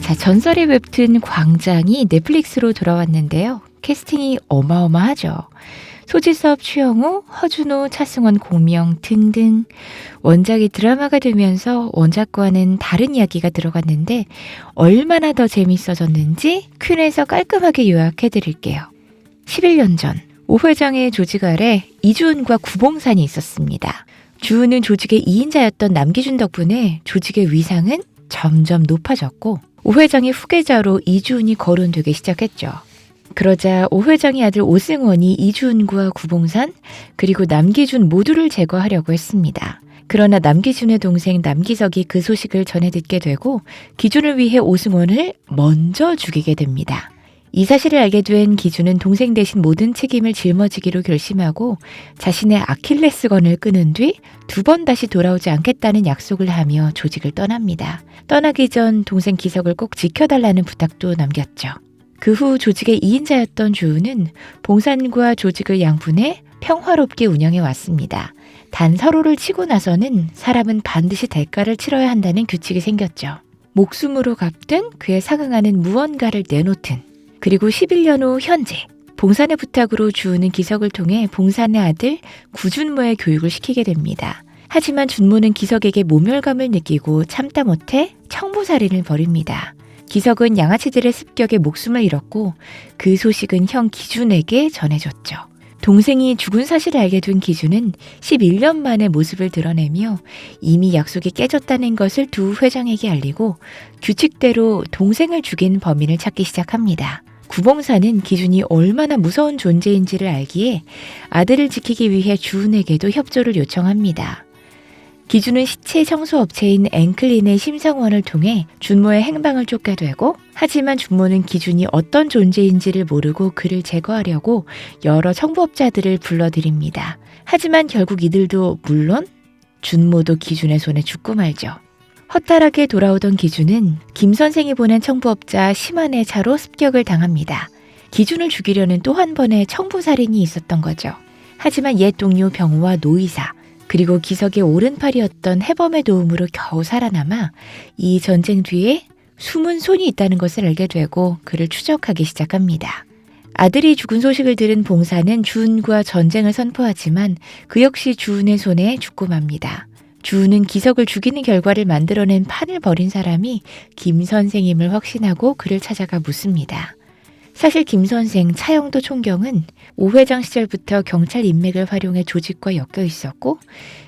자, 전설의 웹툰 광장이 넷플릭스로 돌아왔는데요. 캐스팅이 어마어마하죠. 소지섭, 추영우, 허준호, 차승원, 공명 등등. 원작이 드라마가 되면서 원작과는 다른 이야기가 들어갔는데 얼마나 더 재밌어졌는지 퀸에서 깔끔하게 요약해드릴게요. 11년 전 오 회장의 조직 아래 이주은과 구봉산이 있었습니다. 주은은 조직의 2인자였던 남기준 덕분에 조직의 위상은 점점 높아졌고 오 회장의 후계자로 이주은이 거론되기 시작했죠. 그러자 오 회장의 아들 오승원이 이주은과 구봉산 그리고 남기준 모두를 제거하려고 했습니다. 그러나 남기준의 동생 남기석이 그 소식을 전해 듣게 되고 기준을 위해 오승원을 먼저 죽이게 됩니다. 이 사실을 알게 된 기준은 동생 대신 모든 책임을 짊어지기로 결심하고 자신의 아킬레스건을 끊은 뒤 2번 다시 돌아오지 않겠다는 약속을 하며 조직을 떠납니다. 떠나기 전 동생 기석을 꼭 지켜달라는 부탁도 남겼죠. 그 후 조직의 2인자였던 주은은 봉산과 조직을 양분해 평화롭게 운영해 왔습니다. 단 서로를 치고 나서는 사람은 반드시 대가를 치러야 한다는 규칙이 생겼죠. 목숨으로 갚든 그에 상응하는 무언가를 내놓든. 그리고 11년 후 현재 봉산의 부탁으로 주은은 기석을 통해 봉산의 아들 구준모의 교육을 시키게 됩니다. 하지만 준모는 기석에게 모멸감을 느끼고 참다 못해 청부살인을 벌입니다. 기석은 양아치들의 습격에 목숨을 잃었고 그 소식은 형 기준에게 전해졌죠. 동생이 죽은 사실을 알게 된 기준은 11년 만에 모습을 드러내며 이미 약속이 깨졌다는 것을 두 회장에게 알리고 규칙대로 동생을 죽인 범인을 찾기 시작합니다. 구봉산은 기준이 얼마나 무서운 존재인지를 알기에 아들을 지키기 위해 주은에게도 협조를 요청합니다. 기준은 시체 청소업체인 앵클린의 심상원을 통해 준모의 행방을 쫓게 되고 하지만 준모는 기준이 어떤 존재인지를 모르고 그를 제거하려고 여러 청부업자들을 불러들입니다. 하지만 결국 이들도 물론 준모도 기준의 손에 죽고 말죠. 허탈하게 돌아오던 기준은 김 선생이 보낸 청부업자 심한의 차로 습격을 당합니다. 기준을 죽이려는 또 한 번의 청부살인이 있었던 거죠. 하지만 옛 동료 병우와 노이사 그리고 기석의 오른팔이었던 해범의 도움으로 겨우 살아남아 이 전쟁 뒤에 숨은 손이 있다는 것을 알게 되고 그를 추적하기 시작합니다. 아들이 죽은 소식을 들은 봉사는 주은과 전쟁을 선포하지만 그 역시 주은의 손에 죽고 맙니다. 주은은 기석을 죽이는 결과를 만들어낸 판을 벌인 사람이 김 선생임을 확신하고 그를 찾아가 묻습니다. 사실 김 선생, 차영도 총경은 오 회장 시절부터 경찰 인맥을 활용해 조직과 엮여 있었고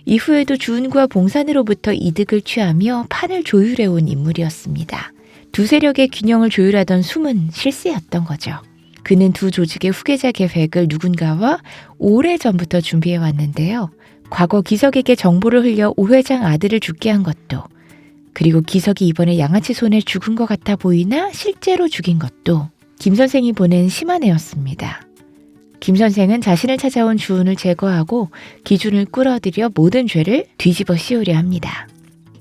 이후에도 주은과 봉산으로부터 이득을 취하며 판을 조율해온 인물이었습니다. 두 세력의 균형을 조율하던 숨은 실세였던 거죠. 그는 두 조직의 후계자 계획을 누군가와 오래전부터 준비해왔는데요. 과거 기석에게 정보를 흘려 오 회장 아들을 죽게 한 것도 그리고 기석이 이번에 양아치 손에 죽은 것 같아 보이나 실제로 죽인 것도 김 선생이 보낸 심한애였습니다. 김 선생은 자신을 찾아온 주은을 제거하고 기준을 끌어들여 모든 죄를 뒤집어 씌우려 합니다.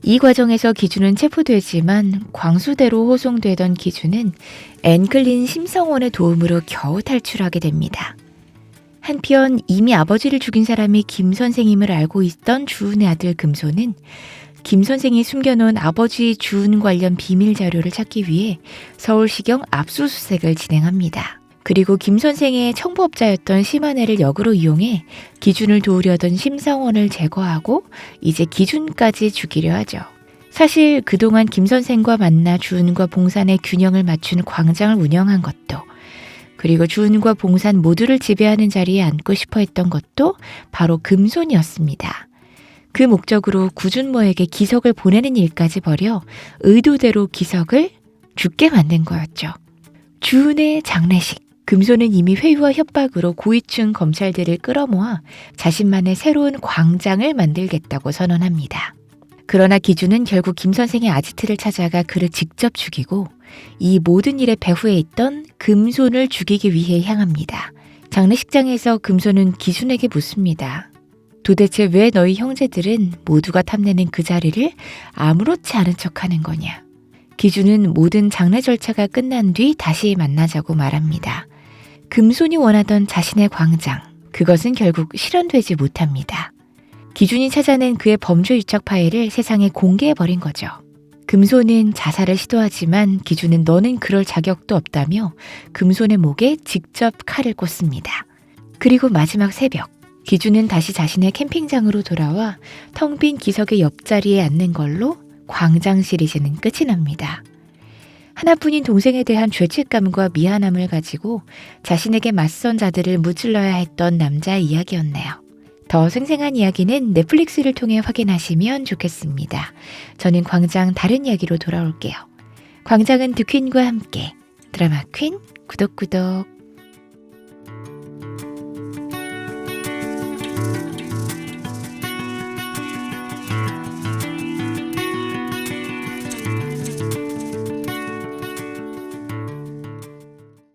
이 과정에서 기준은 체포되지만 광수대로 호송되던 기준은 앵클린 심성원의 도움으로 겨우 탈출하게 됩니다. 한편 이미 아버지를 죽인 사람이 김 선생임을 알고 있던 주은의 아들 금소는 김 선생이 숨겨놓은 아버지 주은 관련 비밀 자료를 찾기 위해 서울시경 압수수색을 진행합니다. 그리고 김 선생의 청부업자였던 심한애를 역으로 이용해 기준을 도우려던 심성원을 제거하고 이제 기준까지 죽이려 하죠. 사실 그동안 김 선생과 만나 주은과 봉산의 균형을 맞춘 광장을 운영한 것도 그리고 주은과 봉산 모두를 지배하는 자리에 앉고 싶어 했던 것도 바로 금손이었습니다. 그 목적으로 구준모에게 기석을 보내는 일까지 벌여 의도대로 기석을 죽게 만든 거였죠. 주은의 장례식. 금손은 이미 회유와 협박으로 고위층 검찰들을 끌어모아 자신만의 새로운 광장을 만들겠다고 선언합니다. 그러나 기준은 결국 김 선생의 아지트를 찾아가 그를 직접 죽이고 이 모든 일의 배후에 있던 금손을 죽이기 위해 향합니다. 장례식장에서 금손은 기준에게 묻습니다. 도대체 왜 너희 형제들은 모두가 탐내는 그 자리를 아무렇지 않은 척하는 거냐? 기준은 모든 장례 절차가 끝난 뒤 다시 만나자고 말합니다. 금손이 원하던 자신의 광장, 그것은 결국 실현되지 못합니다. 기준이 찾아낸 그의 범죄 유착 파일을 세상에 공개해버린 거죠. 금손은 자살을 시도하지만 기준은 너는 그럴 자격도 없다며 금손의 목에 직접 칼을 꽂습니다. 그리고 마지막 새벽, 기준은 다시 자신의 캠핑장으로 돌아와 텅 빈 기석의 옆자리에 앉는 걸로 광장 시리즈는 끝이 납니다. 하나뿐인 동생에 대한 죄책감과 미안함을 가지고 자신에게 맞선 자들을 무찔러야 했던 남자의 이야기였네요. 더 생생한 이야기는 넷플릭스를 통해 확인하시면 좋겠습니다. 저는 광장 다른 이야기로 돌아올게요. 광장은 드 퀸과 함께 드라마 퀸 구독